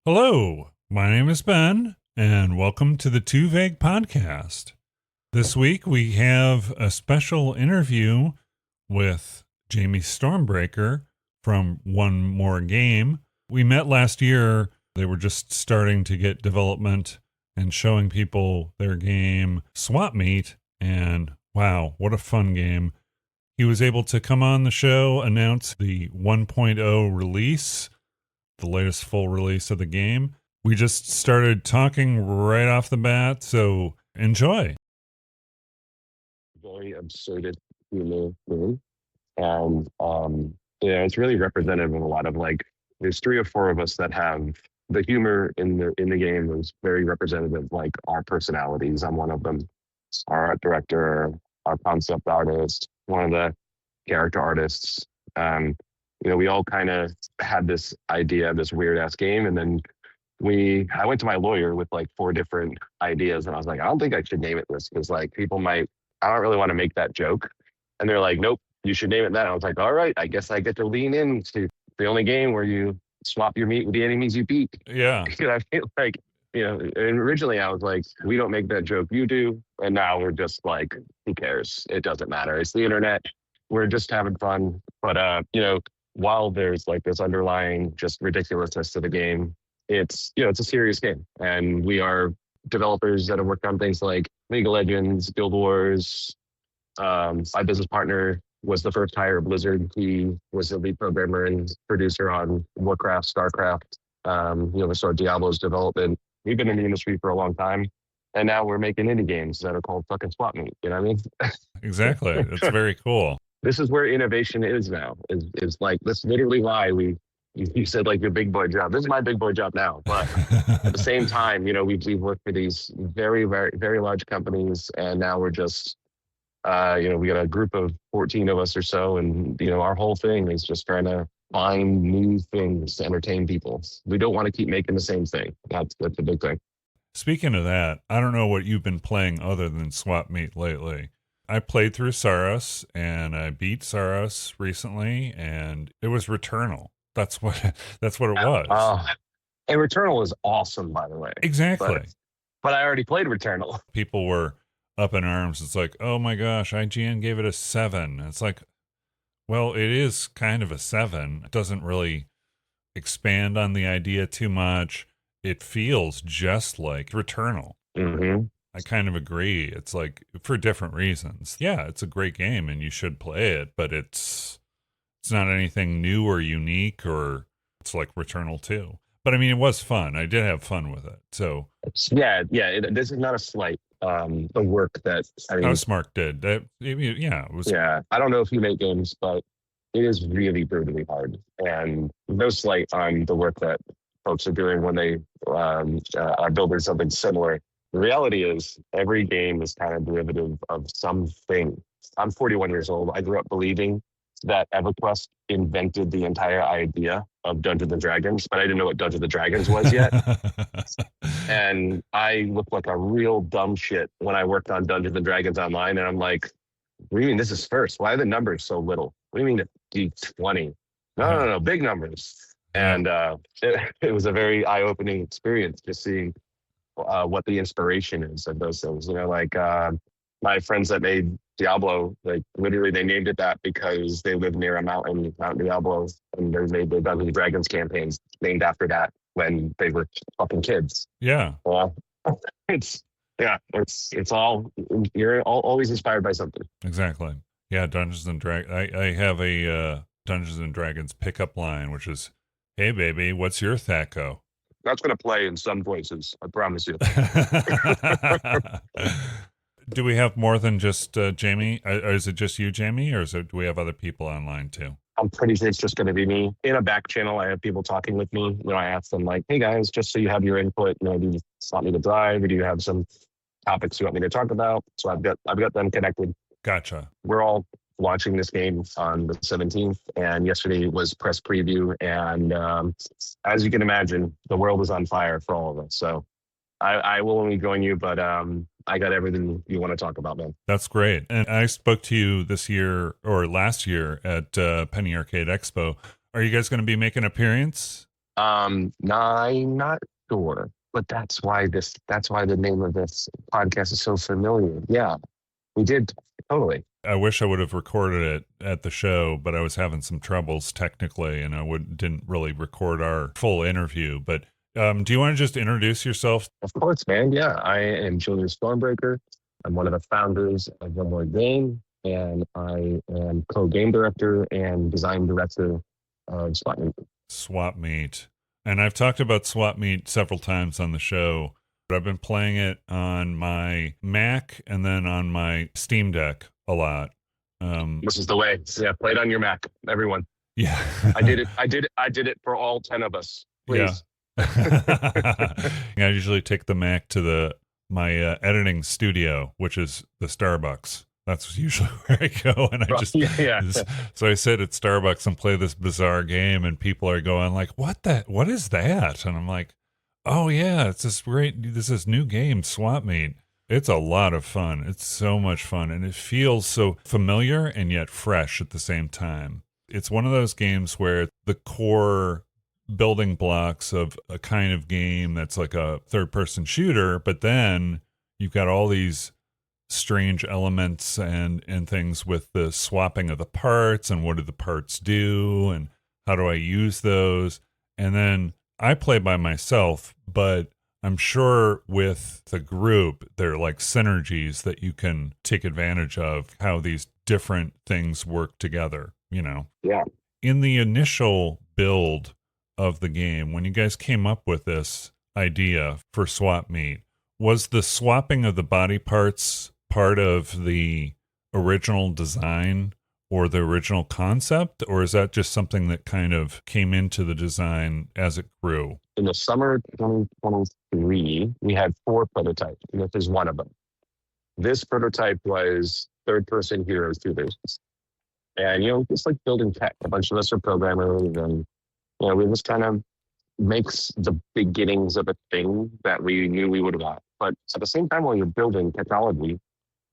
Hello, my name is Ben, and welcome to the Too Vague Podcast. This week we have a special interview with Jamie Stormbreaker from One More Game. We met last year. They were just starting to get development and showing people their game, SWAPMEAT, and wow, what a fun game. He was able to come on the show, announce the 1.0 release, the latest full release of the game. We just started talking right off the bat, so enjoy. Very absurdist humor thing. And it's really representative of a lot of there's three or four of us that have the humor in the game was very representative, like our personalities. I'm one of them. Our art director, our concept artist, one of the character artists. We all kind of had this idea, this weird ass game, and then I went to my lawyer with like four different ideas, and I was like, I don't think I should name it this because people might. I don't really want to make that joke, and they're like, nope, you should name it that. And I was like, all right, I guess I get to lean into the only game where you swap your meat with the enemies you beat. Yeah. I feel like, and originally I was like, we don't make that joke, you do, and now we're just like, who cares? It doesn't matter. It's the internet. We're just having fun, but while there's like this underlying just ridiculousness to the game, it's a serious game. And we are developers that have worked on things like League of Legends, Guild Wars. My business partner was the first hire of Blizzard. He was the lead programmer and producer on Warcraft, StarCraft, so Diablo's development. We've been in the industry for a long time. And now we're making indie games that are called fucking SWAPMEAT. You know what I mean? Exactly. It's very cool. This is where innovation is now. Is like that's literally why you said like your big boy job. This is my big boy job now. But at the same time, we've worked for these very, very, very large companies, and now we're just we got a group of 14 of us or so, and our whole thing is just trying to find new things to entertain people. We don't want to keep making the same thing. That's the big thing. Speaking of that, I don't know what you've been playing other than SWAPMEAT lately. I played through Saros, and I beat Saros recently, and it was Returnal. That's what it was. And Returnal is awesome, by the way. Exactly. But I already played Returnal. People were up in arms. It's like, oh my gosh, IGN gave it a 7. It's like, well, it is kind of a 7. It doesn't really expand on the idea too much. It feels just like Returnal. Mm-hmm. I kind of agree. It's like for different reasons. Yeah, it's a great game and you should play it, but it's not anything new or unique, or it's like Returnal 2. But I mean, it was fun. I did have fun with it. So yeah. This is not a slight. The work that Smart did. It was. Yeah, I don't know if you make games, but it is really brutally hard, and no slight on the work that folks are doing when they are building something similar. The reality is every game is kind of derivative of something. I'm 41 years old. I grew up believing that EverQuest invented the entire idea of Dungeons and Dragons, but I didn't know what Dungeons and Dragons was yet. And I looked like a real dumb shit when I worked on Dungeons and Dragons Online. And I'm like, what do you mean this is first? Why are the numbers so little? What do you mean D20? No, big numbers. And it was a very eye-opening experience just seeing what the inspiration is of those things. My friends that made Diablo, like literally they named it that because they live near a Mount Diablo, and they made the Dungeons and Dragons campaigns named after that when they were fucking kids. Yeah. It's all, you're always inspired by something. Exactly. Yeah, Dungeons and Dragons. I have a Dungeons and Dragons pickup line, which is, "Hey baby, what's your THAC-O?" That's going to play in some voices, I promise you. Do we have more than just Jamie? Is it just you, Jamie, or do we have other people online too? I'm pretty sure it's just going to be me. In a back channel, I have people talking with me. I ask them like, "Hey guys, just so you have your input, do you want me to drive, or do you have some topics you want me to talk about?" So I've got them connected. Gotcha. We're all launching this game on the 17th, and yesterday was press preview. And as you can imagine, the world is on fire for all of us. So I will only join you, but I got everything you want to talk about, man. That's great. And I spoke to you this year or last year at Penny Arcade Expo. Are you guys going to be making an appearance No, I'm not sure, but that's why the name of this podcast is so familiar. Yeah, we did totally. I wish I would have recorded it at the show, but I was having some troubles technically, and didn't really record our full interview. But do you want to just introduce yourself? Of course, man. Yeah, I am Julian Stormbreaker. I'm one of the founders of One More Game, and I am co-game director and design director of SWAPMEAT. SWAPMEAT. And I've talked about SWAPMEAT several times on the show, but I've been playing it on my Mac and then on my Steam Deck a lot. This is the way. So, yeah, play it on your Mac, everyone. Yeah. I did it for all 10 of us. Please. Yeah. I usually take the Mac to my editing studio, which is the Starbucks. That's usually where I go, and I just so I sit at Starbucks and play this bizarre game, and people are going like, What is that?" And I'm like, "Oh yeah, it's this new game, SWAPMEAT. It's a lot of fun. It's so much fun, and it feels so familiar and yet fresh at the same time. It's one of those games where the core building blocks of a kind of game that's like a third-person shooter, but then you've got all these strange elements and things with the swapping of the parts and what do the parts do and how do I use those. And then I play by myself, but I'm sure with the group there are like synergies that you can take advantage of, how these different things work together, Yeah. In the initial build of the game, when you guys came up with this idea for SWAPMEAT, was the swapping of the body parts part of the original design or the original concept, or is that just something that kind of came into the design as it grew? In the summer 2023, we had 4 prototypes, and this is one of them. This prototype was third-person hero shooters. And, just like building tech, a bunch of us are programmers, and, we just kind of makes the beginnings of a thing that we knew we would want. But at the same time, while you're building technology,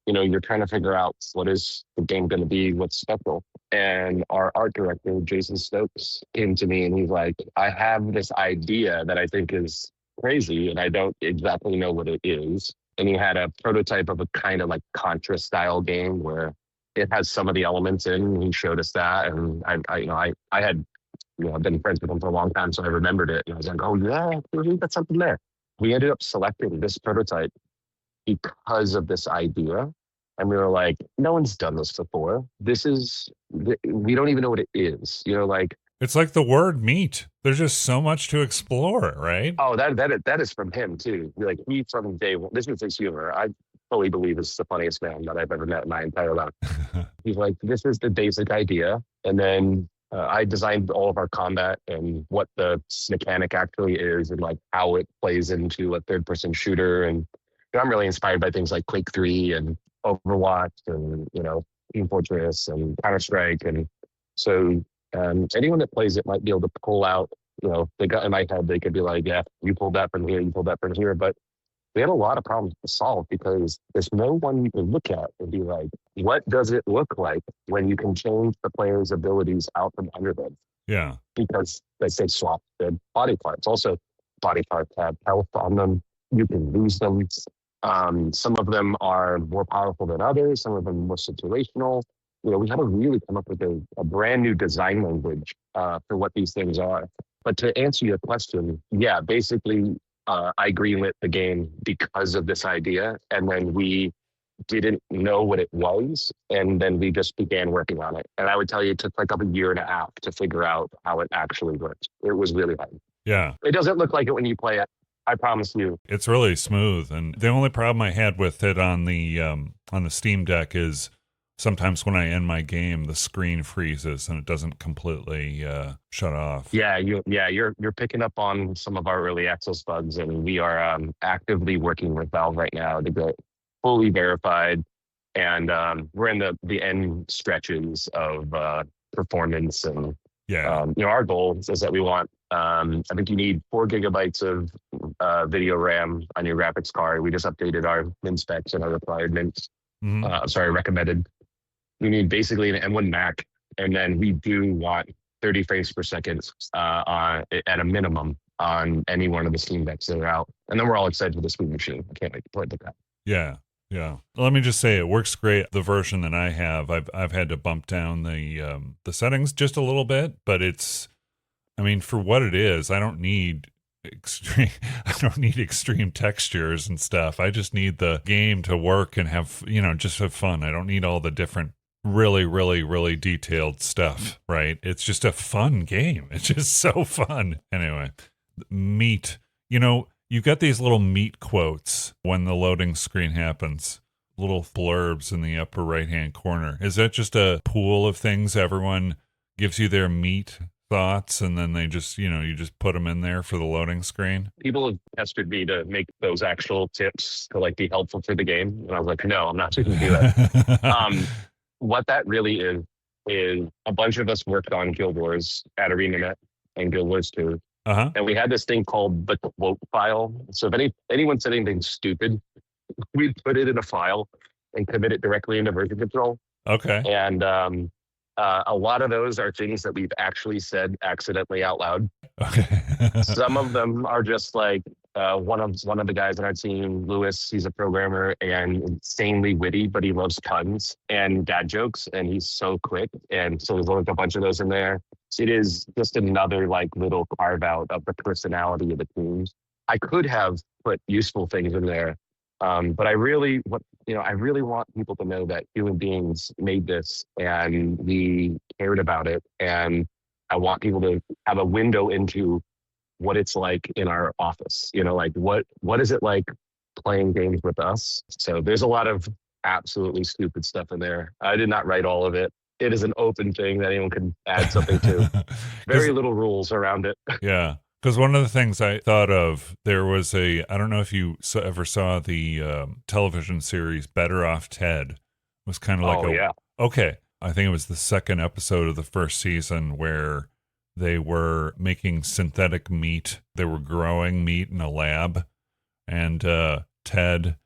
you're trying to figure out what is the game going to be, what's special. And our art director, Jason Stokes, came to me and he's like, I have this idea that I think is crazy and I don't exactly know what it is. And he had a prototype of a kind of like Contra style game where it has some of the elements in, and he showed us that. And I had, I've been friends with him for a long time, so I remembered it. And I was like, oh yeah, we got something there. We ended up selecting this prototype because of this idea. And we were like, no one's done this before. We don't even know what it is. It's like the word meat. There's just so much to explore, right? Oh, that is from him too. Like he from day one, this is his humor. I fully believe is the funniest man that I've ever met in my entire life. He's like, this is the basic idea. And then I designed all of our combat and what the mechanic actually is and like how it plays into a third-person shooter. And I'm really inspired by things like Quake 3 and Overwatch and, Team Fortress and Counter-Strike. And so anyone that plays it might be able to pull out, they got in my head, they could be like, yeah, you pulled that from here, you pulled that from here. But we had a lot of problems to solve because there's no one you can look at and be like, what does it look like when you can change the player's abilities out from under them? Yeah. Because they swap their body parts. Also, body parts have health on them. You can lose them. Some of them are more powerful than others. Some of them more situational. We had to really come up with a brand new design language for what these things are. But to answer your question, yeah, basically, I greenlit the game because of this idea. And then we didn't know what it was. And then we just began working on it. And I would tell you it took like a year and a half to figure out how it actually works. It was really hard. Yeah. It doesn't look like it when you play it. I promise you. It's really smooth. And the only problem I had with it on the Steam Deck is sometimes when I end my game, the screen freezes and it doesn't completely shut off. Yeah, you're picking up on some of our early access bugs, and we are actively working with Valve right now to get fully verified, and we're in the end stretches of performance. And our goal is that we want. I think you need 4 gigabytes of video RAM on your graphics card. We just updated our min specs and our requirements. Recommended. We need basically an M1 Mac, and then we do want 30 frames per second at a minimum on any one of the Steam decks that are out. And then we're all excited for the Sweet Machine. I can't wait to play with that. Yeah. Yeah. Let me just say it works great. The version that I have, I've had to bump down the settings just a little bit, but it's, I mean, for what it is, I don't need extreme textures and stuff. I just need the game to work and have, just have fun. I don't need all the different really, really, really detailed stuff, right? It's just a fun game. It's just so fun. Anyway, meat. You've got these little meat quotes when the loading screen happens, little blurbs in the upper right-hand corner. Is that just a pool of things everyone gives you their meat thoughts, and then they just, you just put them in there for the loading screen? People have pestered me to make those actual tips to like be helpful for the game. And I was like, no, I'm not going to do that. What that really is a bunch of us worked on Guild Wars at ArenaNet and Guild Wars 2. Uh-huh. And we had this thing called the quote file. So if anyone said anything stupid, we'd put it in a file and commit it directly into version control. Okay. And a lot of those are things that we've actually said accidentally out loud. Okay. Some of them are just like one of the guys on our team, Lewis. He's a programmer and insanely witty, but he loves puns and dad jokes, and he's so quick. And so there's like a bunch of those in there. It is just another like little carve out of the personality of the teams. I could have put useful things in there, but I really want people to know that human beings made this and we cared about it, and I want people to have a window into what it's like in our office. Like what is it like playing games with us? So there's a lot of absolutely stupid stuff in there. I did not write all of it. It is an open thing that anyone can add something to. Very little rules around it. Yeah. Because one of the things I thought of, there was I don't know if you ever saw the television series Better Off Ted. It was kind of like yeah. Okay. I think it was the second episode of the first season where they were making synthetic meat. They were growing meat in a lab. And Ted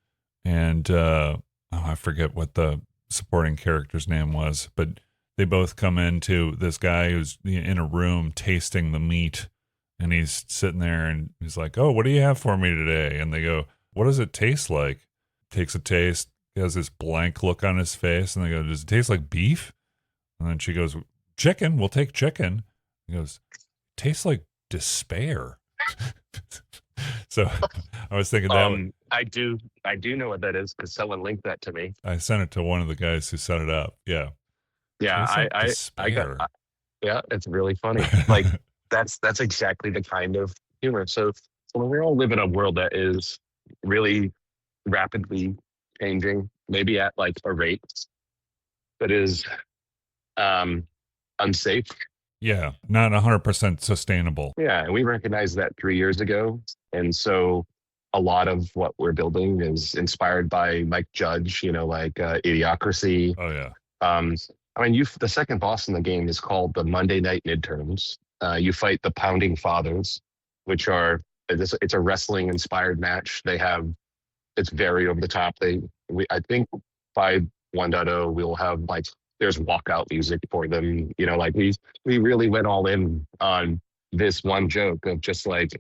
and, I forget what the supporting character's name was, but they both come into this guy who's in a room tasting the meat, and he's sitting there and he's like, "Oh, what do you have for me today?" And they go, "What does it taste like?" Takes a taste. He has this blank look on his face, and they go, "Does it taste like beef?" And then she goes, "Chicken, we'll take chicken." He goes, "Tastes like despair." So I was thinking that I do know what that is because someone linked that to me. I sent it to one of the guys who set it up. Yeah. Yeah, I got. Yeah, it's really funny. Like that's exactly the kind of humor. So when we all live in a world that is really rapidly changing, maybe at like a rate that is unsafe. Yeah, not 100% sustainable. Yeah, and we recognized that 3 years ago. And so a lot of what we're building is inspired by Mike Judge, like Idiocracy. Oh, yeah. The second boss in the game is called the Monday Night Midterms. You fight the Pounding Fathers, which it's a wrestling inspired match. It's very over the top. I think by 1.0 we'll have like there's walkout music for them. We really went all in on this one joke of just like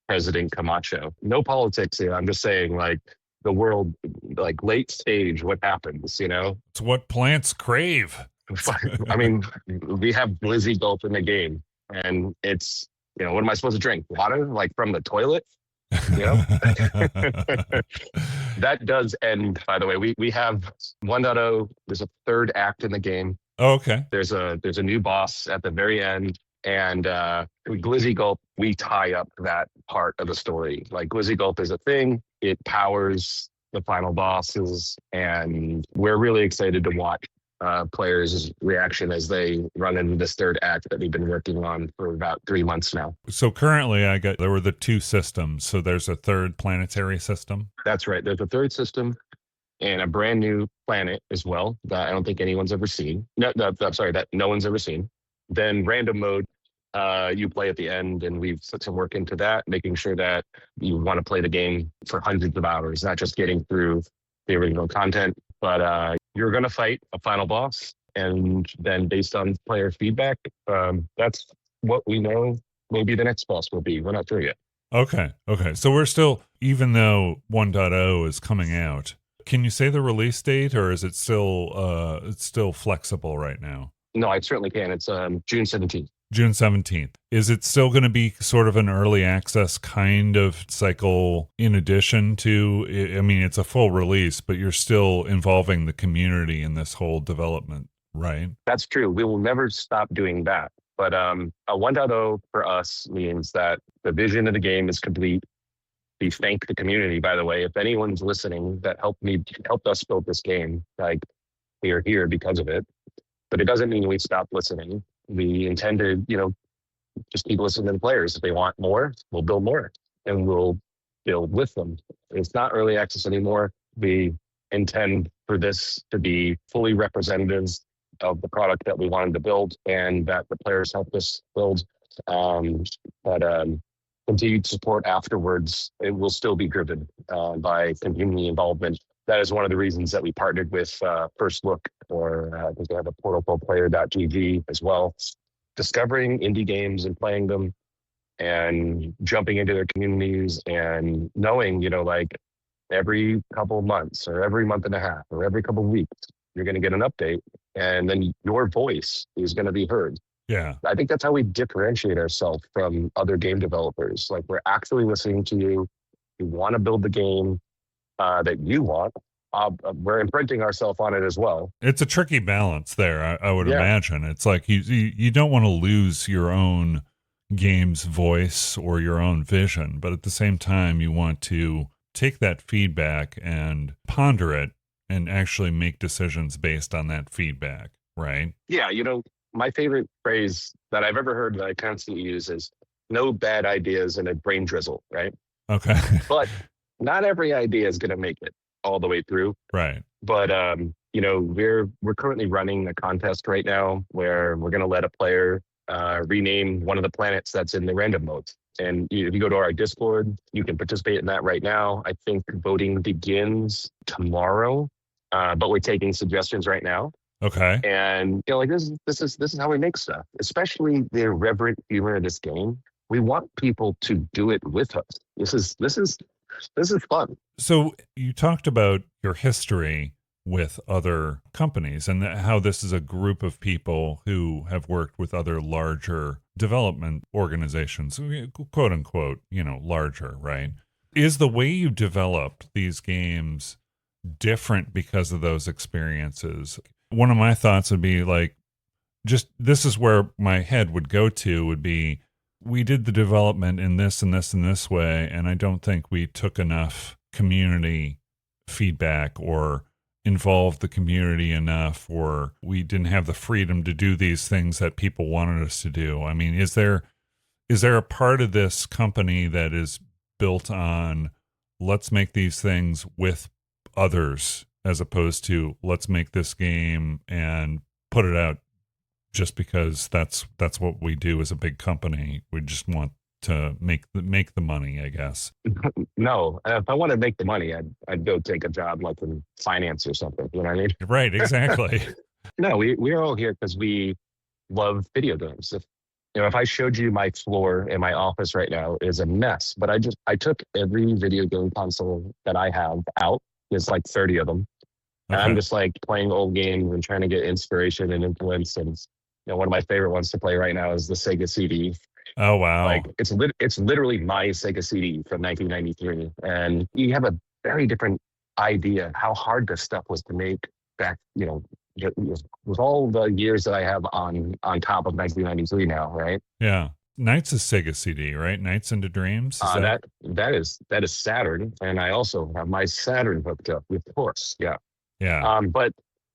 President Camacho. No politics here. I'm just saying like the world, like late stage, what happens, It's what plants crave. I mean, we have Blizzy Gulp in the game, and it's, what am I supposed to drink? Water, like from the toilet? That does end, by the way. We have 1.0. There's a third act in the game. Oh, okay. There's a new boss at the very end, and Glizzy Gulp, we tie up that part of the story. Like Glizzy Gulp is a thing. It powers the final bosses, and we're really excited to watch players' reaction as they run into this third act that we've been working on for about 3 months now. So currently there were the two systems. So there's a third planetary system. That's right. There's a third system and a brand new planet as well that I don't think anyone's ever seen. I'm sorry, that no one's ever seen. Then random mode, you play at the end, and we've put some work into that, making sure that you want to play the game for hundreds of hours, not just getting through the original content, but you're going to fight a final boss, And then based on player feedback, that's what we know maybe the next boss will be. We're not sure yet. Okay. So we're still, even though 1.0 is coming out, can you say the release date, or is it still it's still flexible right now? No, I certainly can. It's June 17th. June 17th. Is it still going to be sort of an early access kind of cycle in addition to, I mean, it's a full release, but you're still involving the community in this whole development, right? That's true. We will never stop doing that. But a 1.0 for us means that the vision of the game is complete. We thank the community, by the way. If anyone's listening that helped us build this game, like, we are here because of it. But it doesn't mean we stop listening. We intend to, just keep listening to the players. If they want more, we'll build more, and we'll build with them. It's not early access anymore. We intend for this to be fully representative of the product that we wanted to build and that the players helped us build. But continued support afterwards, it will still be driven by community involvement. That is one of the reasons that we partnered with First Look, or I think they have a portal called player.gg as well. Discovering indie games and playing them and jumping into their communities and knowing, like, every couple of months or every month and a half or every couple of weeks, you're going to get an update, and then your voice is going to be heard. Yeah. I think that's how we differentiate ourselves from other game developers. Like, we're actually listening to you. You want to build the game that you want. We're imprinting ourselves on it as well. It's a tricky balance there, I would imagine. It's like you don't want to lose your own game's voice or your own vision, but at the same time, you want to take that feedback and ponder it and actually make decisions based on that feedback, right? Yeah, my favorite phrase that I've ever heard that I constantly use is no bad ideas in a brain drizzle, right? Okay. But not every idea is going to make it all the way through. Right. But, we're currently running a contest right now where we're going to let a player rename one of the planets that's in the random mode. And if you go to our Discord, you can participate in that right now. I think voting begins tomorrow, but we're taking suggestions right now. Okay. And this is how we make stuff, especially the irreverent humor of this game. We want people to do it with us. This is fun. So you talked about your history with other companies and how this is a group of people who have worked with other larger development organizations, quote unquote, larger, right? Is the way you developed these games different because of those experiences? One of my thoughts would be like, just this is where my head would go to would be, we did the development in this and this and this way, and I don't think we took enough community feedback or involved the community enough, or we didn't have the freedom to do these things that people wanted us to do. I mean, is there a part of this company that is built on let's make these things with others as opposed to let's make this game and put it out just because that's what we do as a big company? We just want to make the money, I guess. No, if I want to make the money, I'd go take a job like in finance or something. You know what I mean? Right, exactly. No, we're all here because we love video games. If I showed you my floor in my office right now is a mess, but I took every video game console that I have out. There's like 30 of them. And Okay. I'm just like playing old games and trying to get inspiration and influence. And one of my favorite ones to play right now is the Sega CD. Oh, wow. Like it's literally my Sega CD from 1993, and you have a very different idea how hard this stuff was to make back. With all the years that I have on top of 1993 now, right? Yeah. Nights is Sega CD, right? Nights into Dreams. That is Saturn, and I also have my Saturn hooked up, of course. Yeah. Yeah. But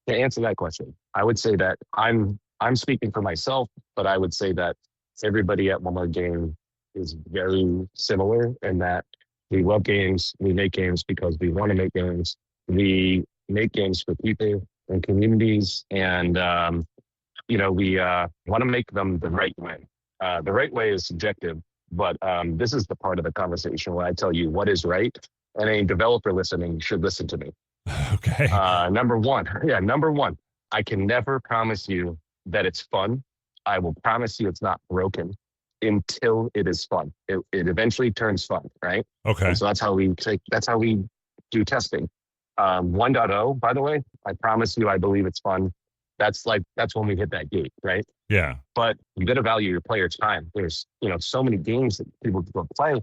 to answer that question, I would say that I'm speaking for myself, but I would say that everybody at One More Game is very similar in that we love games. We make games because we want to make games. We make games for people and communities, and we want to make them the right way. The right way is subjective, but this is the part of the conversation where I tell you what is right, and a developer listening should listen to me. Okay. Number one, I can never promise you that it's fun. I will promise you it's not broken until it is fun. It eventually turns fun, right? Okay. And so that's how we do testing. 1.0, by the way, I promise you, I believe it's fun. That's when we hit that gate, right? Yeah. But you got to value your players' time. There's, so many games that people go play,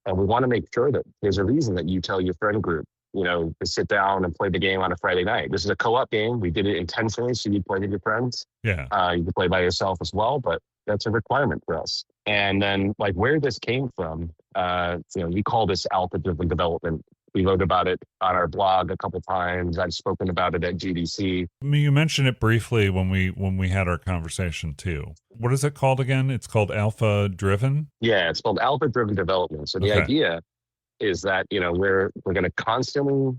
and we want to make sure that there's a reason that you tell your friend group, to sit down and play the game on a Friday night. This is a co-op game. We did it intentionally, so you play with your friends. Yeah. You can play by yourself as well, but that's a requirement for us. And then, where this came from, we call this alpha-driven development. We wrote about it on our blog a couple times. I've spoken about it at GDC. I mean, you mentioned it briefly when we had our conversation too. What is it called again? It's called alpha driven? Yeah, it's called alpha-driven development. So the idea is that, we're going to constantly,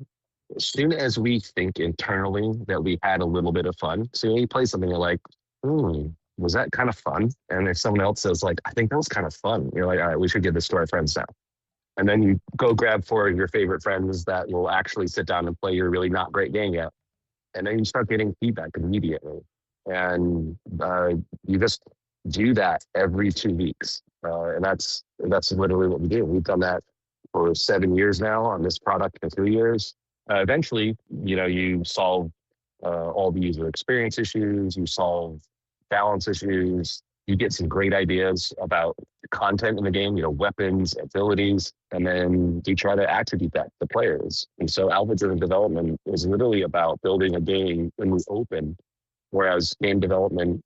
as soon as we think internally that we had a little bit of fun, so you play something, you're like, was that kind of fun? And if someone else says I think that was kind of fun, you're like, all right, we should give this to our friends now. And then you go grab 4 of your favorite friends that will actually sit down and play your really not great game yet. And then you start getting feedback immediately. And you just do that every 2 weeks. And that's literally what we do. We've done that for 7 years now on this product for 3 years. Eventually, you solve all the user experience issues, you solve balance issues, you get some great ideas about content in the game, weapons, abilities, and then you try to attribute that to players. And so alpha-driven development is literally about building a game when we open, whereas game development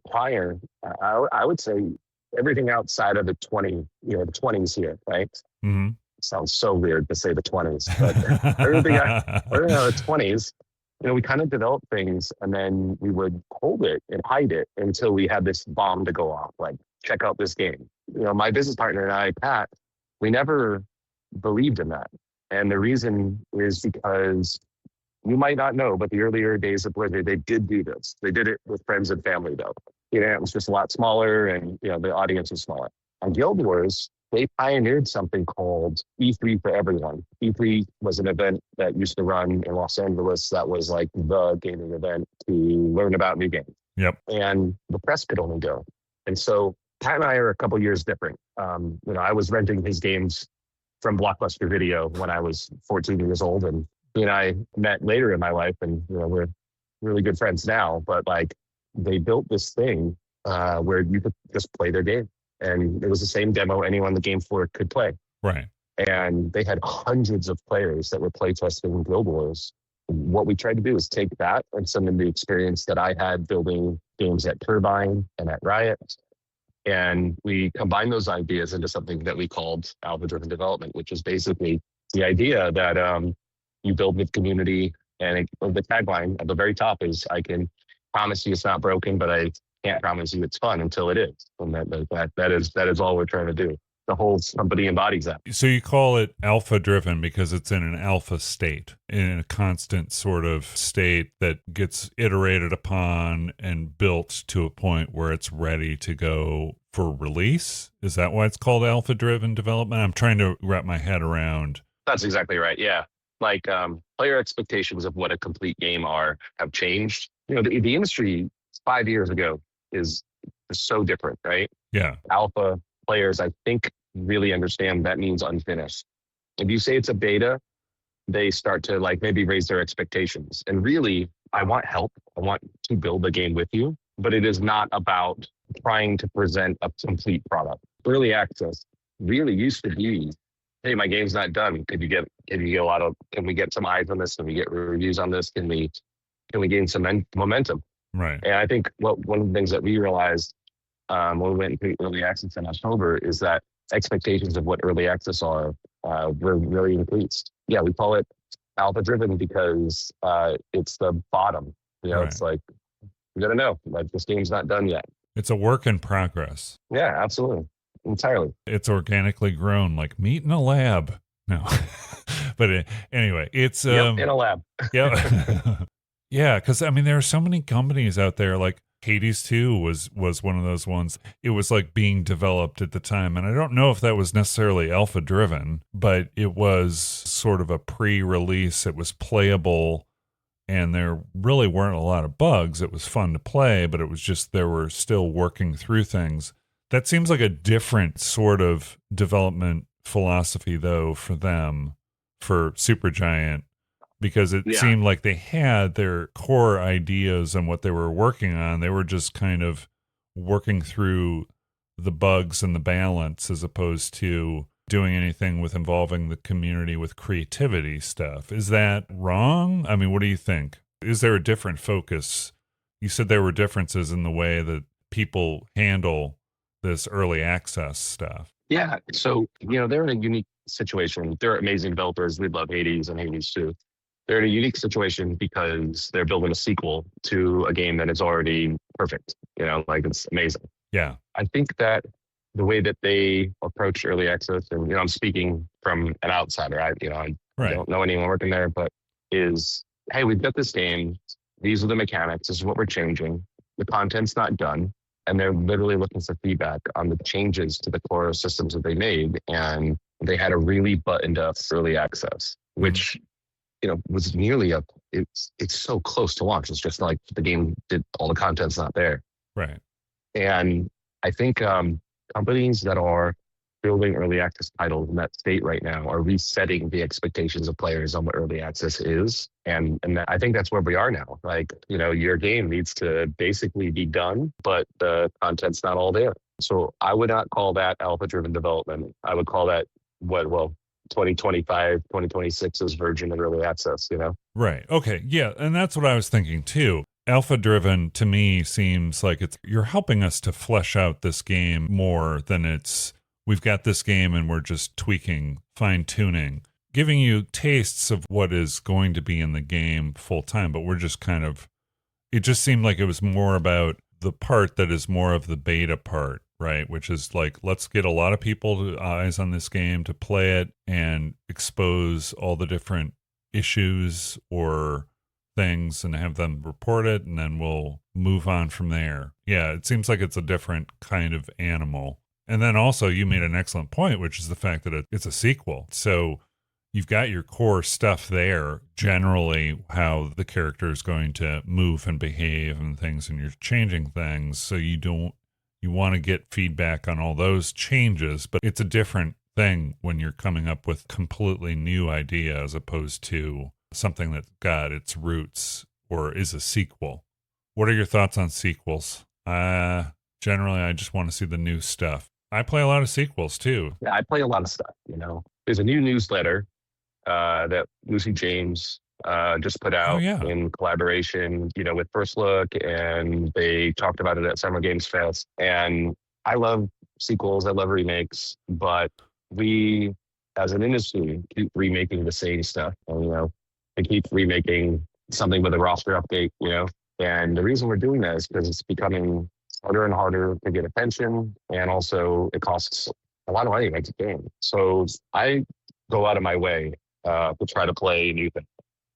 prior, I would say everything outside of the 20s here, right? Mm-hmm. Sounds so weird to say the 20s, but everything out of the 20s, we kind of developed things and then we would hold it and hide it until we had this bomb to go off, like, check out this game. My business partner and I, Pat, we never believed in that. And the reason is because you might not know, but the earlier days of Blizzard, they did do this. They did it with friends and family, though. It was just a lot smaller and, the audience was smaller. On Guild Wars, they pioneered something called E3 for everyone. E3 was an event that used to run in Los Angeles that was like the gaming event to learn about new games. Yep. And the press could only go. And so Pat and I are a couple years different. I was renting his games from Blockbuster Video when I was 14 years old. And he and I met later in my life and, we're really good friends now. But they built this thing where you could just play their game. And it was the same demo anyone on the game floor could play. Right. And they had hundreds of players that were playtesting Guild Wars. What we tried to do is take that and some of the experience that I had building games at Turbine and at Riot, and we combined those ideas into something that we called alpha-driven development, which is basically the idea that you build with community. And the tagline at the very top is, I can promise you it's not broken, but I can't promise you it's fun until it is. And that is all we're trying to do. The whole company embodies that. So you call it alpha driven because it's in an alpha state, in a constant sort of state that gets iterated upon and built to a point where it's ready to go for release. Is that why it's called alpha driven development? I'm trying to wrap my head around. That's exactly right. Yeah. Player expectations of what a complete game have changed. The industry 5 years ago is so different, right? Yeah. Alpha players, I think, really understand that means unfinished. If you say it's a beta, they start to maybe raise their expectations. And really, I want help. I want to build a game with you, but it is not about trying to present a complete product. Early access really used to be, hey, my game's not done. Can we get some eyes on this? Can we get reviews on this? Can we gain some momentum? Right. And I think one of the things that we realized when we went into early access in October is that expectations of what early access are were really increased. Yeah, we call it alpha driven because it's the bottom. Right. It's like, you gotta know, this game's not done yet. It's a work in progress. Yeah, absolutely. Entirely. It's organically grown, like meat in a lab. No. But anyway, it's in a lab. Yeah. Yeah, because there are so many companies out there. Like Hades 2 was one of those ones. It was being developed at the time, and I don't know if that was necessarily alpha driven, but it was sort of a pre-release. It was playable and there really weren't a lot of bugs. It was fun to play, but it was just they were still working through things. That seems like a different sort of development philosophy, though, for them, for Supergiant, because it Yeah. seemed like they had their core ideas and what they were working on. They were just kind of working through the bugs and the balance as opposed to doing anything with involving the community with creativity stuff. Is that wrong? I mean, what do you think? Is there a different focus? You said there were differences in the way that people handle this early access stuff. Yeah. So, they're in a unique situation. They're amazing developers. We love Hades and Hades too. They're in a unique situation because they're building a sequel to a game that is already perfect. Like it's amazing. Yeah. I think that the way that they approach early access, and I'm speaking from an outsider. I Right. don't know anyone working there, but is, hey, we've got this game. These are the mechanics. This is what we're changing. The content's not done, and they're literally looking for feedback on the changes to the core systems that they made. And they had a really buttoned up early access, which was nearly up. It's so close to launch. It's just like the game did, all the content's not there. Right. And I think companies that are building early access titles in that state right now are resetting the expectations of players on what early access is. And I think that's where we are now. Like, your game needs to basically be done, but the content's not all there. So I would not call that alpha-driven development. I would call that 2025, 2026's version of early access, Right. Okay. Yeah. And that's what I was thinking too. Alpha driven to me seems like you're helping us to flesh out this game more than we've got this game and we're just tweaking, fine tuning, giving you tastes of what is going to be in the game full time. But we're just it just seemed like it was more about the part that is more of the beta part, right? Which is like, let's get a lot of people eyes on this game to play it and expose all the different issues or things and have them report it, and then we'll move on from there. Yeah, it seems like it's a different kind of animal. And then also you made an excellent point, which is the fact that it's a sequel. So you've got your core stuff there, generally how the character is going to move and behave and things, and you're changing things. So you want to get feedback on all those changes, but it's a different thing when you're coming up with completely new idea as opposed to something that got its roots or is a sequel. What are your thoughts on sequels? Generally, I just want to see the new stuff. I play a lot of sequels too. Yeah, I play a lot of stuff. There's a new newsletter that Lucy James just put out in collaboration, with First Look, and they talked about it at Summer Games Fest. And I love sequels, I love remakes, but we, as an industry, keep remaking the same stuff. And, they keep remaking something with a roster update, And the reason we're doing that is because it's becoming harder and harder to get attention, and also it costs a lot of money to make a game. So I go out of my way to try to play new things.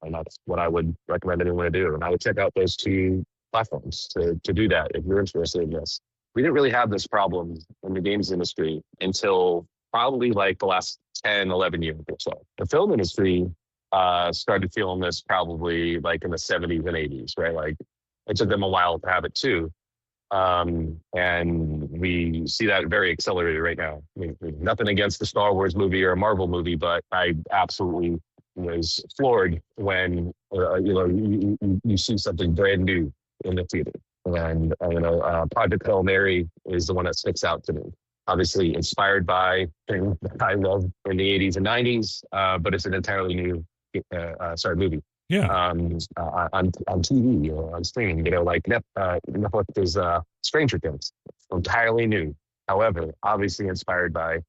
And that's what I would recommend anyone to do. And I would check out those two platforms to do that if you're interested in this. We didn't really have this problem in the games industry until probably like the last 10, 11 years or so. The film industry started feeling this probably like in the 70s and 80s, right? Like it took them a while to have it too. And we see that very accelerated right now. I mean, nothing against the Star Wars movie or a Marvel movie, but I absolutely was floored when you see something brand new in the theater. And Project Hail Mary is the one that sticks out to me. Obviously inspired by things that I loved in the 80s and 90s, but it's an entirely new movie. Yeah. On TV or on streaming, like Netflix is Stranger Things, entirely new. However, obviously inspired by,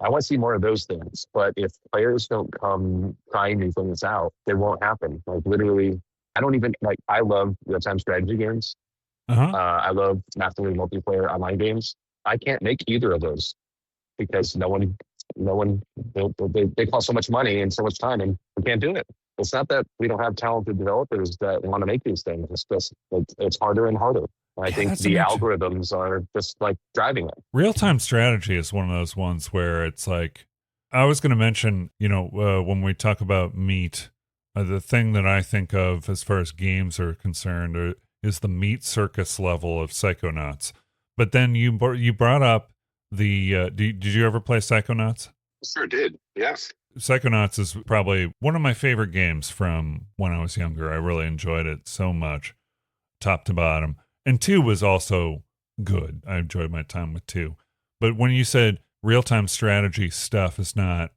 I want to see more of those things. But if players don't come trying new things out, it won't happen. Like literally, I love real-time strategy games. I love massively multiplayer online games. I can't make either of those because no one, they cost so much money and so much time, and we can't do it. It's not that we don't have talented developers that want to make these things. It's just it's harder and harder. I think the algorithms are just like driving it. Real-time strategy is one of those ones where it's like, I was going to mention, when we talk about meat, The thing that I think of as far as games are concerned is the meat circus level of Psychonauts. But then you brought up the did you ever play Psychonauts? Sure did. Yes. Psychonauts is probably one of my favorite games from when I was younger. I really enjoyed it so much, top to bottom. And 2 was also good. I enjoyed my time with 2. But when you said real-time strategy stuff is not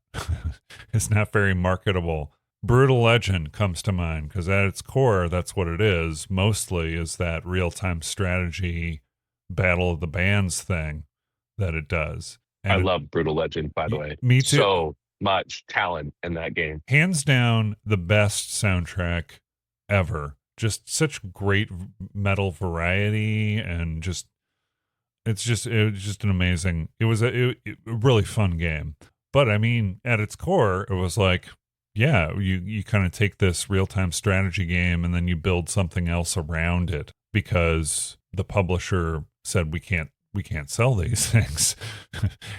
it's not very marketable, Brutal Legend comes to mind because at its core, that's what it is. Mostly is that real-time strategy battle of the bands thing that it does. And I love Brutal Legend, by the way. Me too. So much talent in that game. Hands down, the best soundtrack ever. Just such great metal variety, and it was just an amazing. It was a really fun game. But I mean, at its core, it was like, yeah, you kind of take this real time strategy game and then you build something else around it because the publisher said we can't sell these things.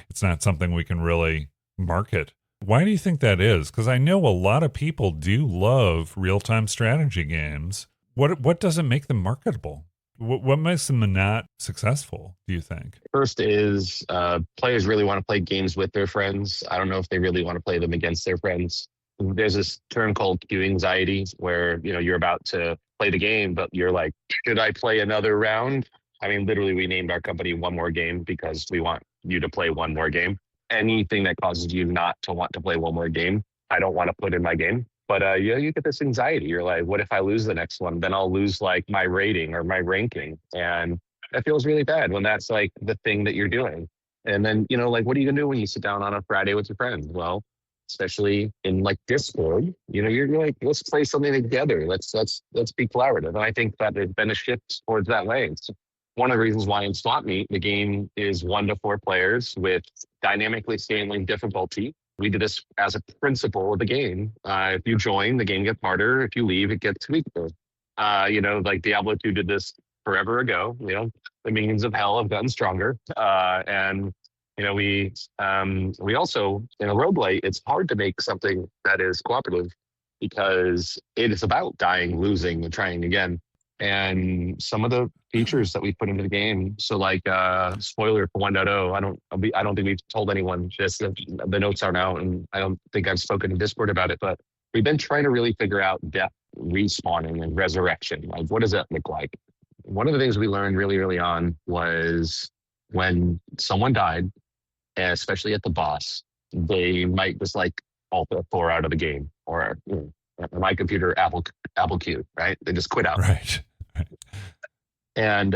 It's not something we can really market. Why do you think that is? Because I know a lot of people do love real-time strategy games. What doesn't make them marketable? What makes them not successful, do you think? First is players really want to play games with their friends. I don't know if they really want to play them against their friends. There's this term called queue anxiety where, you're about to play the game, but you're like, should I play another round? I mean, literally, we named our company One More Game because we want you to play one more game. Anything that causes you not to want to play one more game, I don't want to put in my game. But you get this anxiety. You're like, what if I lose the next one? Then I'll lose like my rating or my ranking. And that feels really bad when that's like the thing that you're doing. And then, like, what are you going to do when you sit down on a Friday with your friends? Well, especially in like Discord, you're like, let's play something together. Let's be collaborative. And I think that there's been a shift towards that way. It's one of the reasons why in SWAPMEAT, the game is 1 to 4 players with dynamically scaling difficulty. We did this as a principle of the game. If you join, the game gets harder. If you leave, it gets weaker. Like Diablo 2 did this forever ago. The minions of hell have gotten stronger. And we also, in a roguelite, it's hard to make something that is cooperative because it is about dying, losing, and trying again. And some of the features that we put into the game, so like spoiler for 1.0, I don't think we've told anyone this. The notes aren't out, and I don't think I've spoken in Discord about it. But we've been trying to really figure out death, respawning, and resurrection. Like, what does that look like? One of the things we learned really early on was when someone died, and especially at the boss, they might just like alt F4 out of the game, or my computer Apple Q, right? They just quit out. Right. And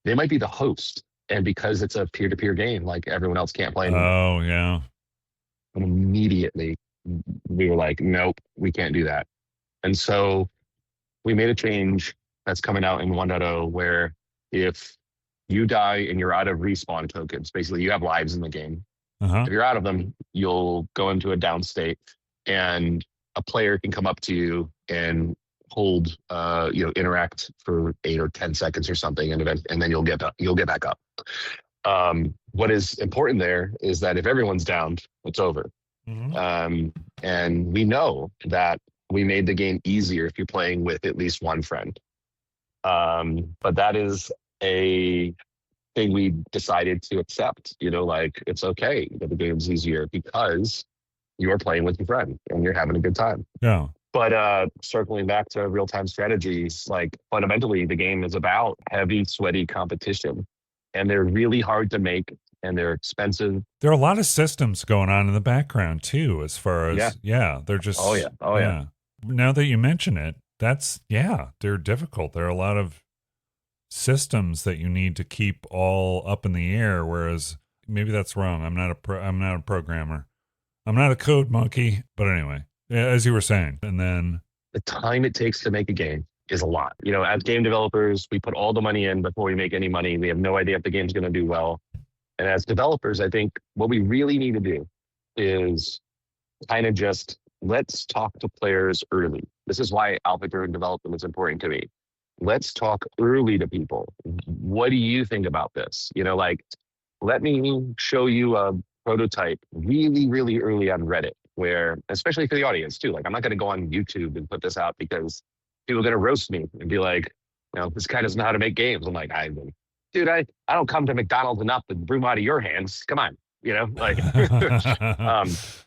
they might be the host. And because it's a peer-to-peer game, like everyone else can't play anymore. Oh, yeah. And immediately we were like, nope, we can't do that. And so we made a change that's coming out in 1.0 where if you die and you're out of respawn tokens, basically you have lives in the game. Uh-huh. If you're out of them, you'll go into a down state and a player can come up to you and hold, interact for 8 or 10 seconds or something, and then you'll get back up. What is important there is that if everyone's downed, it's over. Mm-hmm. And we know that we made the game easier if you're playing with at least one friend. But that is a thing we decided to accept. It's okay that the game's easier because you're playing with your friend and you're having a good time. Yeah. But circling back to real-time strategies, like fundamentally the game is about heavy, sweaty competition. And they're really hard to make and they're expensive. There are a lot of systems going on in the background too, as far as, they're just, Oh yeah. Now that you mention it, they're difficult. There are a lot of systems that you need to keep all up in the air, whereas maybe that's wrong. I'm not a programmer. I'm not a code monkey, but anyway, as you were saying, and then the time it takes to make a game is a lot. As game developers, we put all the money in before we make any money. We have no idea if the game's going to do well. And as developers, I think what we really need to do is kind of just let's talk to players early. This is why alpha-driven development is important to me. Let's talk early to people. What do you think about this? Let me show you a prototype really, really early on Reddit. where, especially for the audience too, like I'm not going to go on YouTube and put this out because people are going to roast me and be like, this guy doesn't know how to make games. I'm like, dude, I don't come to McDonald's enough to brew out of your hands. Come on, like,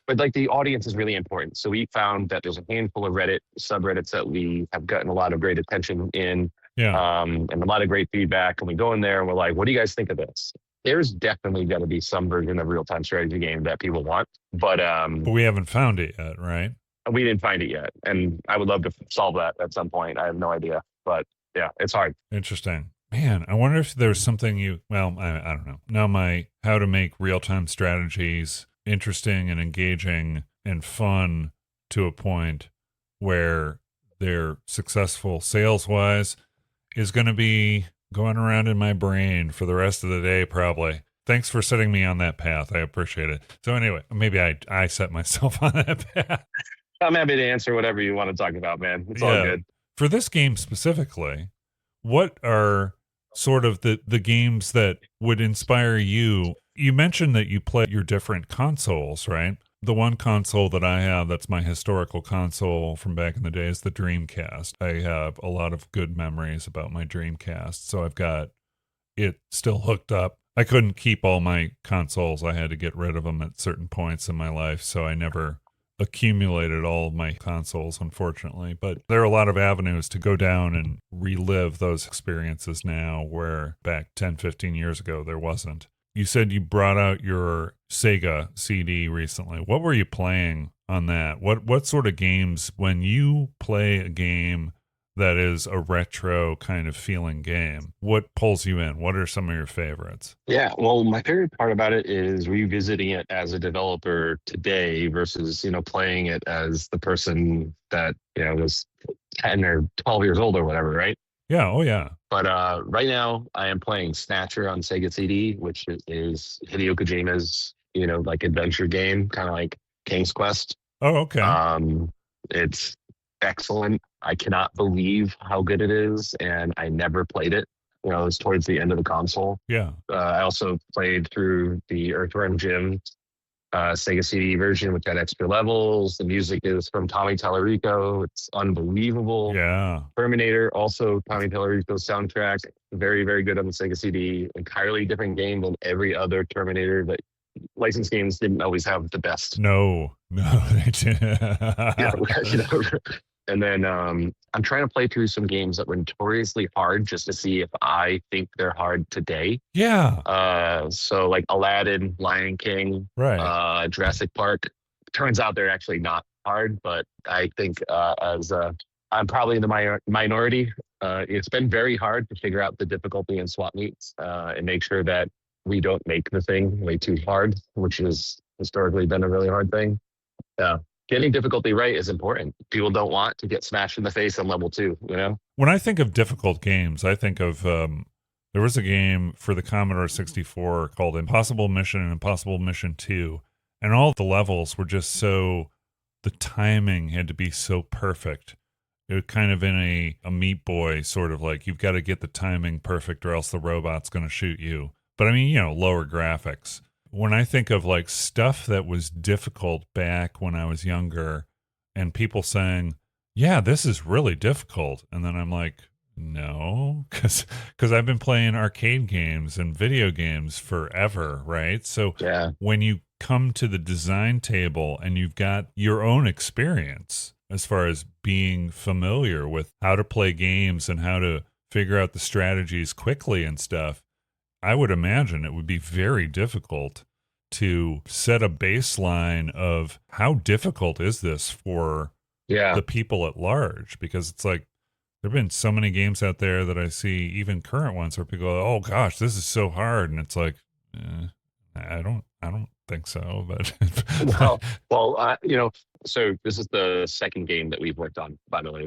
but like the audience is really important. So we found that there's a handful of Reddit subreddits that we have gotten a lot of great attention in, and a lot of great feedback. And we go in there and we're like, what do you guys think of this? There's definitely going to be some version of real-time strategy game that people want, but we haven't found it yet, right? We didn't find it yet, and I would love to solve that at some point. I have no idea, but yeah, it's hard. Interesting. Man, I wonder if there's something I don't know. Now my how to make real-time strategies interesting and engaging and fun to a point where they're successful sales-wise is going to be going around in my brain for the rest of the day, probably. Thanks for setting me on that path. I appreciate it. So anyway, maybe I set myself on that path. I'm happy to answer whatever you want to talk about, man. It's all good. For this game specifically, what are sort of the games that would inspire you? You mentioned that you play your different consoles, right? The one console that I have that's my historical console from back in the day is the Dreamcast. I have a lot of good memories about my Dreamcast, so I've got it still hooked up. I couldn't keep all my consoles. I had to get rid of them at certain points in my life, so I never accumulated all of my consoles, unfortunately. But there are a lot of avenues to go down and relive those experiences now, where back 10, 15 years ago, there wasn't. You said you brought out your Sega CD recently. What were you playing on that? What sort of games, when you play a game that is a retro kind of feeling game, what pulls you in? What are some of your favorites? Yeah, well, my favorite part about it is revisiting it as a developer today versus, playing it as the person that, was 10 or 12 years old or whatever, right? Yeah, oh yeah. But right now I am playing Snatcher on Sega CD, which is Hideo Kojima's, like adventure game, kind of like King's Quest. Oh, okay. It's excellent. I cannot believe how good it is, and I never played it. It's towards the end of the console. Yeah. I also played through the Earthworm Jim Sega CD version, which had extra levels. The music is from Tommy Tallarico. It's unbelievable. Yeah. Terminator, also Tommy Tallarico's soundtrack. Very, very good on the Sega CD. Entirely different game than every other Terminator. But licensed games didn't always have the best. No, they didn't. And then I'm trying to play through some games that were notoriously hard just to see if I think they're hard today. Yeah. So like Aladdin, Lion King, right. Jurassic Park. Turns out they're actually not hard, but I think as I'm probably in the minority, it's been very hard to figure out the difficulty in swap meets and make sure that we don't make the thing way too hard, which has historically been a really hard thing. Yeah. Getting difficulty right is important. People don't want to get smashed in the face on level 2, When I think of difficult games, I think of there was a game for the Commodore 64 called Impossible Mission and Impossible Mission 2, and all the levels were just so, the timing had to be so perfect. It was kind of in a Meat Boy sort of like, you've got to get the timing perfect or else the robot's going to shoot you. But I mean, lower graphics. When I think of like stuff that was difficult back when I was younger and people saying, yeah, this is really difficult. And then I'm like, no, because I've been playing arcade games and video games forever, right? So when you come to the design table and you've got your own experience as far as being familiar with how to play games and how to figure out the strategies quickly and stuff, I would imagine it would be very difficult to set a baseline of how difficult is this for the people at large, because it's like there have been so many games out there that I see, even current ones, where people go, oh gosh, this is so hard, and it's like I don't think so, but so this is the second game that we've worked on, by the way.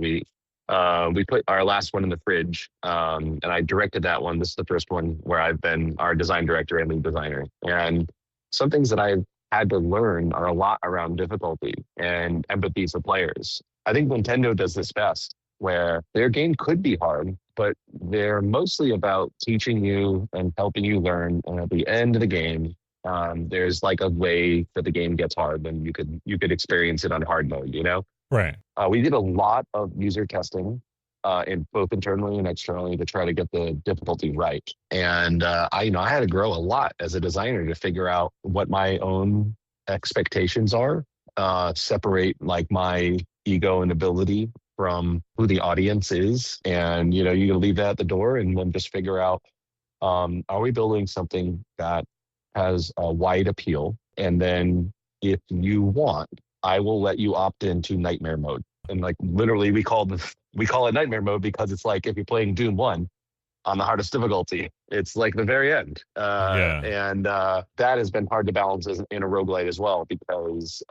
We put our last one in the fridge, and I directed that one. This is the first one where I've been our design director and lead designer. And some things that I've had to learn are a lot around difficulty and empathy for players. I think Nintendo does this best, where their game could be hard, but they're mostly about teaching you and helping you learn. And at the end of the game, there's like a way that the game gets hard, then you could experience it on hard mode, you know? Right. We did a lot of user testing, in both internally and externally to try to get the difficulty right. And I had to grow a lot as a designer to figure out what my own expectations are, separate like my ego and ability from who the audience is. And, you can leave that at the door and then just figure out, are we building something that has a wide appeal? And then if you want, I will let you opt into nightmare mode. And like literally we call it nightmare mode because it's like if you're playing Doom 1 on the hardest difficulty, it's like the very end. Yeah. And that has been hard to balance in a roguelite as well, because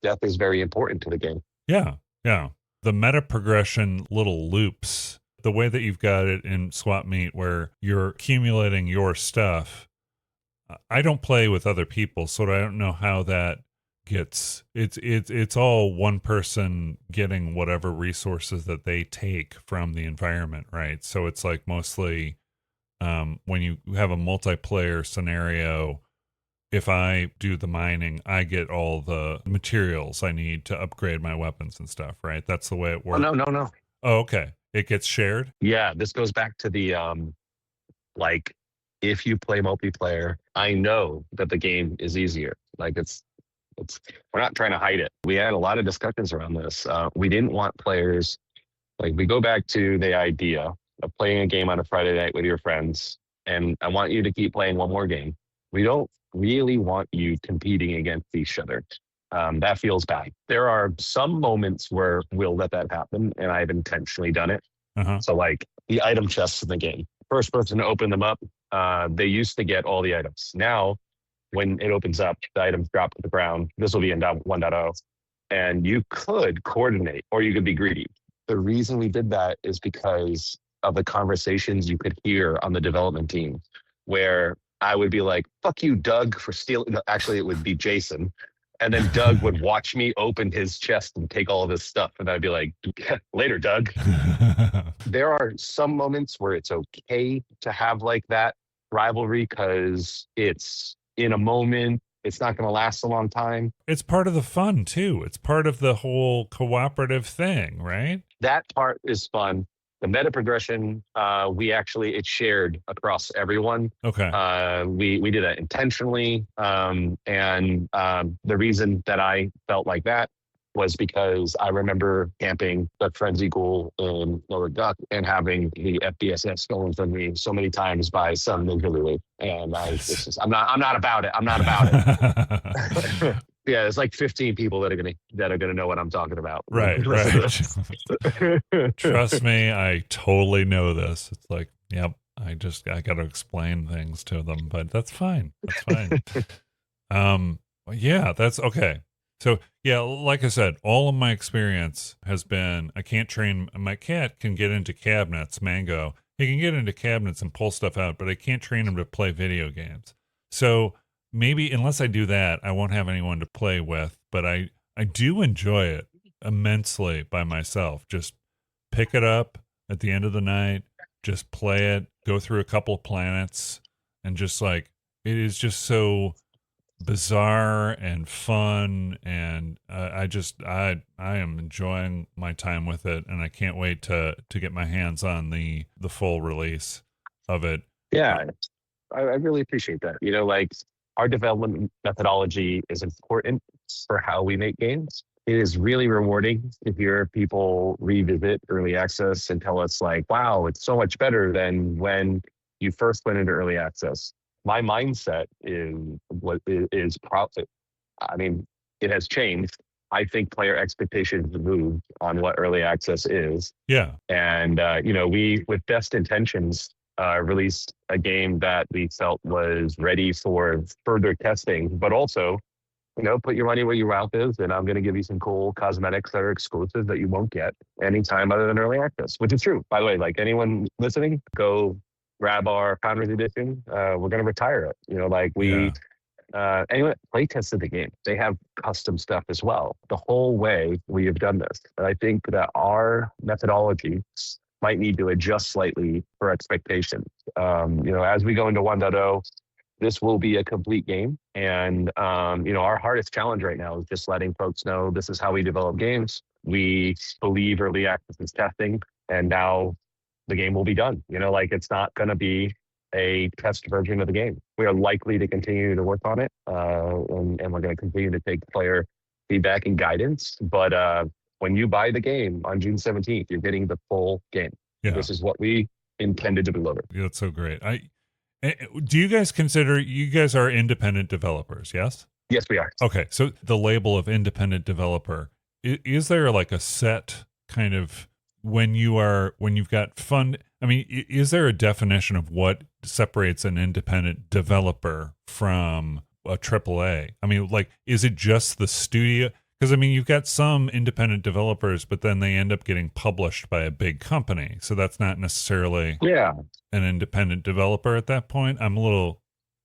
death is very important to the game. Yeah. Yeah. The meta progression little loops, the way that you've got it in SWAPMEAT where you're accumulating your stuff. I don't play with other people, so I don't know how that gets. It's all one person getting whatever resources that they take from the environment, right? So it's like mostly when you have a multiplayer scenario, if I do the mining, I get all the materials I need to upgrade my weapons and stuff, right? That's the way it Oh, works. no. Oh, okay. It gets shared. Yeah, this goes back to the like, if you play multiplayer, I know that the game is easier. Like it's we're not trying to hide it. We had a lot of discussions around this. We didn't want players, like, we go back to the idea of playing a game on a Friday night with your friends, and I want you to keep playing one more game. We don't really want you competing against each other. That feels bad. There are some moments where we'll let that happen, and I've intentionally done it. Uh-huh. So like the item chests in the game, first person to open them up, they used to get all the items. Now, when it opens up, the items drop to the ground. This will be in 1.0. And you could coordinate or you could be greedy. The reason we did that is because of the conversations you could hear on the development team, where I would be like, fuck you, Doug, for stealing. No, actually, it would be Jason. And then Doug would watch me open his chest and take all of this stuff. And I'd be like, later, Doug. There are some moments where it's okay to have like that rivalry because it's in a moment. It's not going to last a long time. It's part of the fun too. It's part of the whole cooperative thing, right? That part is fun. The meta progression, it's shared across everyone. Okay. We did that intentionally. And the reason that I felt like that was because I remember camping the Frenzy Ghoul in Lower Duck and having the FBSS stolen from me so many times by some ninja relief. And I'm not about it. I'm not about it. Yeah, it's like 15 people that are gonna know what I'm talking about. Right. Trust me, I totally know this. It's like, yep, I got to explain things to them, but that's fine. That's fine. Yeah, that's okay. So yeah, like I said, all of my experience has been I can't train. My cat can get into cabinets, Mango. He can get into cabinets and pull stuff out, but I can't train him to play video games. So maybe unless I do that, I won't have anyone to play with. But I do enjoy it immensely by myself. Just pick it up at the end of the night, just play it, go through a couple of planets, and just like it is just so bizarre and fun, and I am enjoying my time with it, and I can't wait to get my hands on the full release of it. Yeah, I really appreciate that. Like, our development methodology is important for how we make games. It is really rewarding to hear people revisit early access and tell us like, wow, it's so much better than when you first went into early access. My mindset is profit. I mean, it has changed. I think player expectations have moved on what early access is. Yeah. And, we, with best intentions, released a game that we felt was ready for further testing, but also, put your money where your mouth is, and I'm going to give you some cool cosmetics that are exclusive that you won't get anytime other than early access, which is true. By the way, like anyone listening, go grab our Founders Edition. We're going to retire it. Anyone play tested the game. They have custom stuff as well. The whole way we have done this. And I think that our methodology might need to adjust slightly for expectations. As we go into 1.0, this will be a complete game. And, our hardest challenge right now is just letting folks know this is how we develop games. We believe early access is testing, and now the game will be done. It's not going to be a test version of the game. We are likely to continue to work on it, and we're going to continue to take player feedback and guidance. But when you buy the game on June 17th, you're getting the full game. Yeah. This is what we intended to deliver. Yeah, that's so great. Do you guys consider you guys are independent developers? Yes. Yes, we are. Okay, so the label of independent developer, is there like a set kind of when you've got fund? I mean, is there a definition of what separates an independent developer from a AAA? I mean, like, is it just the studio? Because I mean, you've got some independent developers, but then they end up getting published by a big company, so that's not necessarily an independent developer at that point. I'm a little,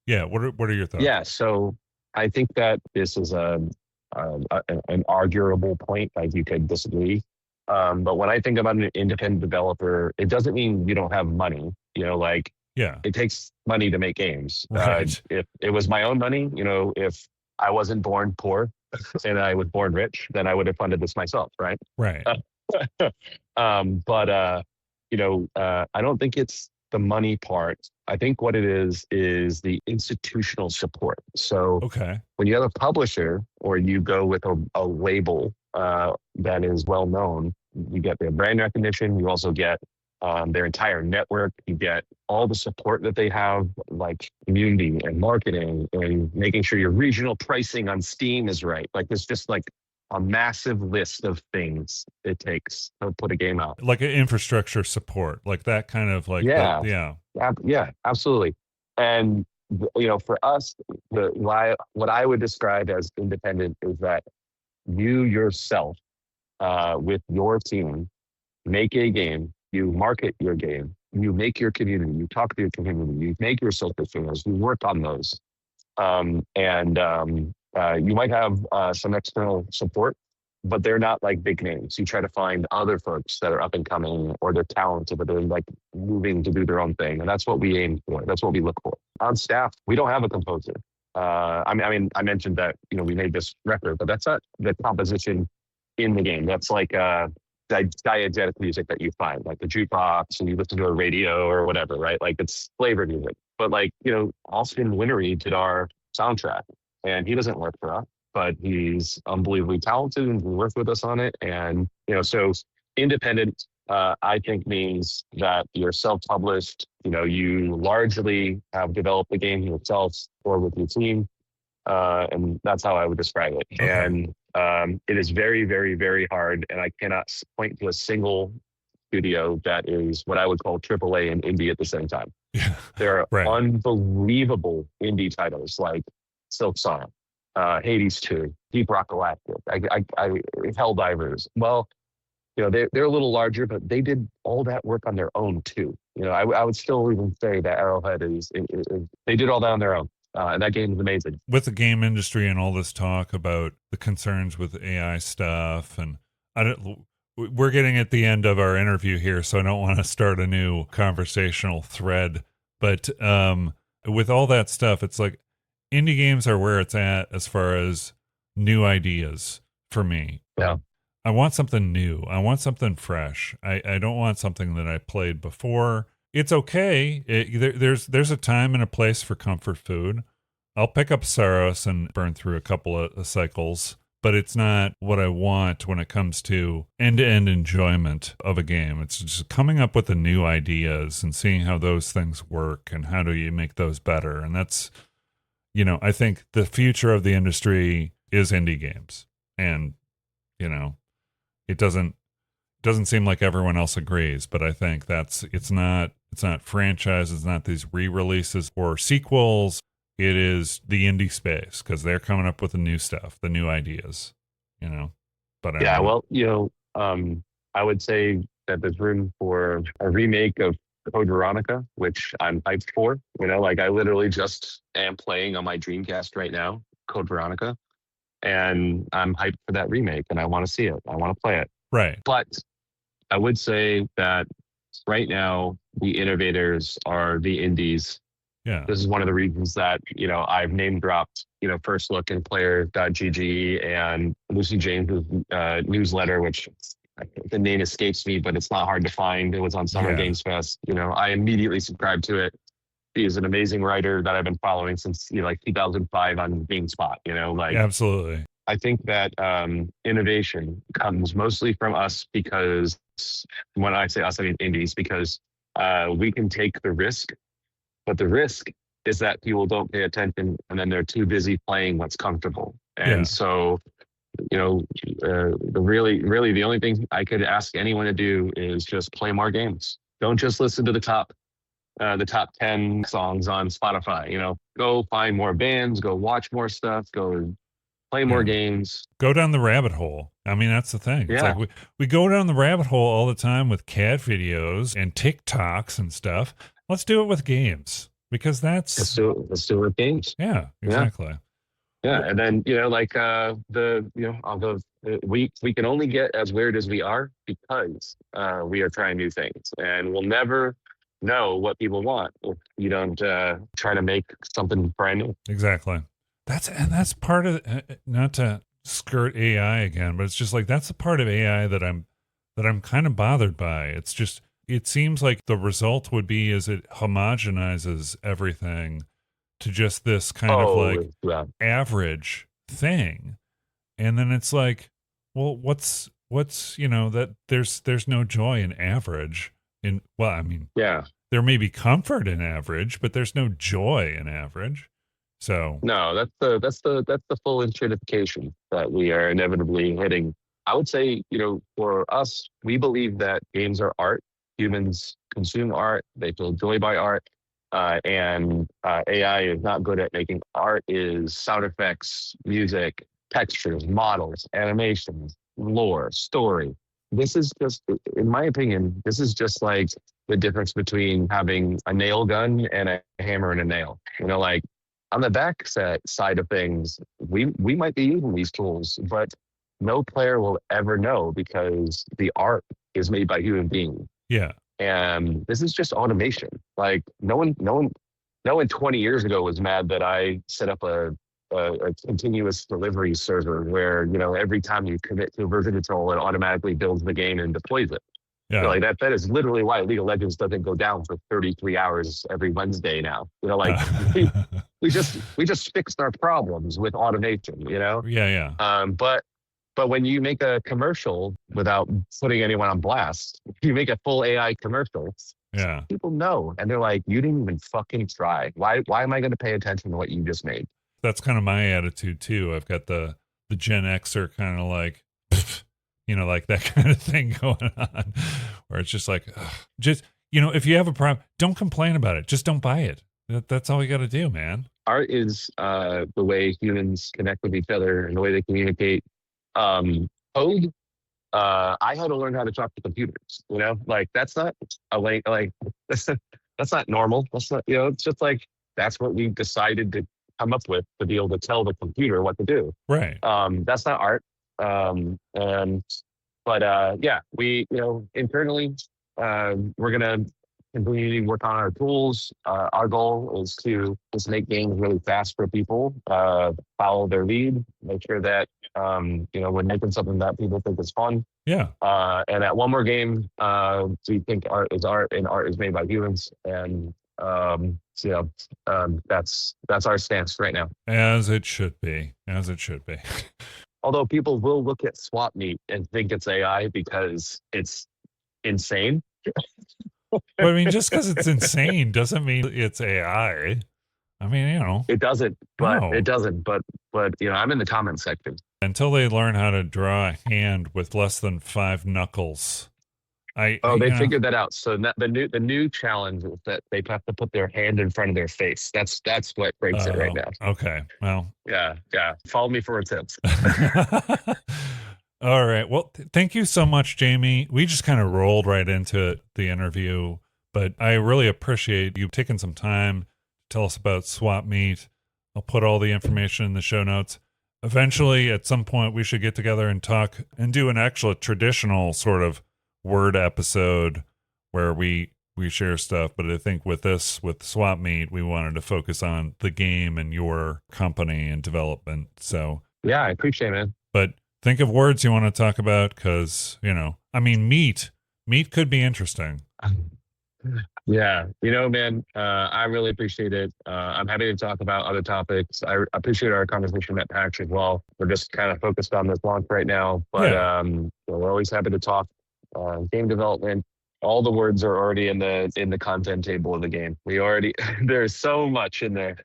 What are your thoughts? Yeah, so I think that this is an arguable point. Like, you could disagree, but when I think about an independent developer, it doesn't mean you don't have money. It takes money to make games. Right. If it was my own money, if I wasn't born poor and I was born rich, then I would have funded this myself, right? Right. But I don't think it's the money part. I think what it is the institutional support. So when you have a publisher or you go with a label that is well known, you get their brand recognition. You also get their entire network. You get all the support that they have, like community and marketing and making sure your regional pricing on Steam is right. Like, there's just like a massive list of things it takes to put a game out. Like an infrastructure support, like that kind of like, yeah, absolutely. And, for us, what I would describe as independent is that you yourself, with your team, make a game, you market your game, you make your community, you talk to your community, you make your social channels, you work on those. You might have some external support, but they're not like big names. You try to find other folks that are up and coming, or they're talented, but they're like moving to do their own thing. And that's what we aim for. That's what we look for. On staff, we don't have a composer. I mentioned that, we made this record, but that's not the composition in the game. That's like diegetic music that you find, like the jukebox, and you listen to a radio or whatever, right? Like, it's flavored music. But Austin Winnery did our soundtrack, and he doesn't work for us, but he's unbelievably talented and will work with us on it. And, so independent, I think, means that you're self-published. You largely have developed the game yourself or with your team. And that's how I would describe it. Okay. And it is very, very, very hard. And I cannot point to a single studio that is what I would call AAA and indie at the same time. Yeah. There are unbelievable indie titles like Silk Song, Hades 2, Deep Rock Galactic, Helldivers. Well, they're a little larger, but they did all that work on their own too. I would still even say that Arrowhead is they did all that on their own. And that game is amazing. With the game industry and all this talk about the concerns with AI stuff, and we're getting at the end of our interview here, so I don't want to start a new conversational thread. But with all that stuff, it's like indie games are where it's at as far as new ideas for me. Yeah. I want something new. I want something fresh. I don't want something that I played before. It's okay. There's a time and a place for comfort food. I'll pick up Saros and burn through a couple of cycles, but it's not what I want when it comes to end-to-end enjoyment of a game. It's just coming up with the new ideas and seeing how those things work and how do you make those better. And that's, I think the future of the industry is indie games. And, it doesn't seem like everyone else agrees, but I think it's not franchise, it's not these re-releases or sequels. It is the indie space because they're coming up with the new stuff, the new ideas, But I would say that there's room for a remake of Code Veronica, which I'm hyped for. I literally just am playing on my Dreamcast right now, Code Veronica, and I'm hyped for that remake, and I want to see it. I want to play it. Right. But I would say that right now, the innovators are the indies, Yeah. This is one of the reasons that, I've name dropped, First Look and Player.gg and Lucy James's newsletter, which the name escapes me, but it's not hard to find. It was on Summer Yeah. Games Fest. I immediately subscribed to it. He is an amazing writer that I've been following since, like 2005 on GameSpot, Absolutely. I think that innovation comes mostly from us because when I say us, I mean indies, because we can take the risk, but the risk is that people don't pay attention and then they're too busy playing what's comfortable. And Yeah. so, really the only thing I could ask anyone to do is just play more games. Don't just listen to the top 10 songs on Spotify. Go find more bands, go watch more stuff, go play more games. Go down the rabbit hole. I mean, that's the thing. It's like we go down the rabbit hole all the time with cat videos and TikToks and stuff. Let's do it with games, because that's let's do it with games. Yeah, exactly. Yeah, and then we can only get as weird as we are because we are trying new things, and we'll never know what people want if you don't try to make something brand new. Exactly. That's part of not to skirt AI again, but it's just like that's the part of AI that I'm kind of bothered by. It's just it seems like the result would be is it homogenizes everything to just this kind of like average thing, and then it's like, well, what's that there's no joy in average. I mean, there may be comfort in average, but there's no joy in average. So no, that's the full intronification that we are inevitably hitting. I would say, for us, we believe that games are art. Humans consume art. They feel joy by art. And AI is not good at making art. Is sound effects, music, textures, models, animations, lore, story. This is just, in my opinion, this is just like the difference between having a nail gun and a hammer and a nail. Like on the back side of things, we might be using these tools, but no player will ever know because the art is made by human beings. Yeah. And this is just automation. Like no one 20 years ago was mad that I set up a continuous delivery server where, every time you commit to a version control, it automatically builds the game and deploys it. Yeah. Like that is literally why League of Legends doesn't go down for 33 hours every Wednesday now. We just fixed our problems with automation, Yeah. But when you make a commercial without putting anyone on blast, you make a full AI commercial. Yeah. People know, and they're like, "You didn't even fucking try. Why am I going to pay attention to what you just made?" That's kind of my attitude too. I've got the Gen Xer kind of like, like that kind of thing going on, where it's just like, just if you have a problem, don't complain about it. Just don't buy it. That's all you got to do, man. Art is the way humans connect with each other and the way they communicate. Code, I had to learn how to talk to computers, like that's not that's not normal. That's not, it's just like, that's what we decided to come up with to be able to tell the computer what to do. Right. That's not art. We, internally, we're going to continue to work on our tools. Our goal is to just make games really fast for people, follow their lead, make sure that, we're making something that people think is fun. Yeah. And at one more game, we think art is art and art is made by humans. And, that's our stance right now. As it should be. Although people will look at SWAPMEAT and think it's AI because it's insane. But I mean, just because it's insane doesn't mean it's AI. I mean, it doesn't. But I'm in the comment section. Until they learn how to draw a hand with less than 5 knuckles. They figured that out. So the new challenge is that they have to put their hand in front of their face. That's what breaks it right now. Okay. Well. Yeah. Follow me for tips. All right. Well, thank you so much, Jamie. We just kind of rolled right into the interview, but I really appreciate you taking some time to tell us about SWAPMEAT. I'll put all the information in the show notes. Eventually, at some point, we should get together and talk and do an actual traditional sort of word episode where we we share stuff, but I think with this, with SWAPMEAT, we wanted to focus on the game and your company and development. So Yeah, I appreciate it, man. but think of words you want to talk about because, I mean, meat could be interesting. Yeah, man, I really appreciate it. I'm happy to talk about other topics. I appreciate our conversation at PAX as well. We're just kind of focused on this launch right now, but Yeah. we're always happy to talk game development. All the words are already in the content table of the game. There's so much in there.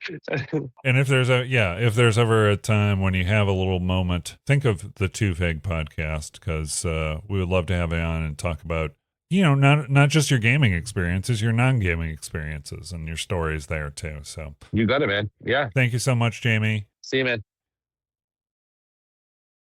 And if there's ever a time when you have a little moment, think of the Two Vague podcast because we would love to have you on and talk about, not just your gaming experiences, your non-gaming experiences and your stories there too. So You got it, man. Yeah. thank you so much, Jamie. See you, man.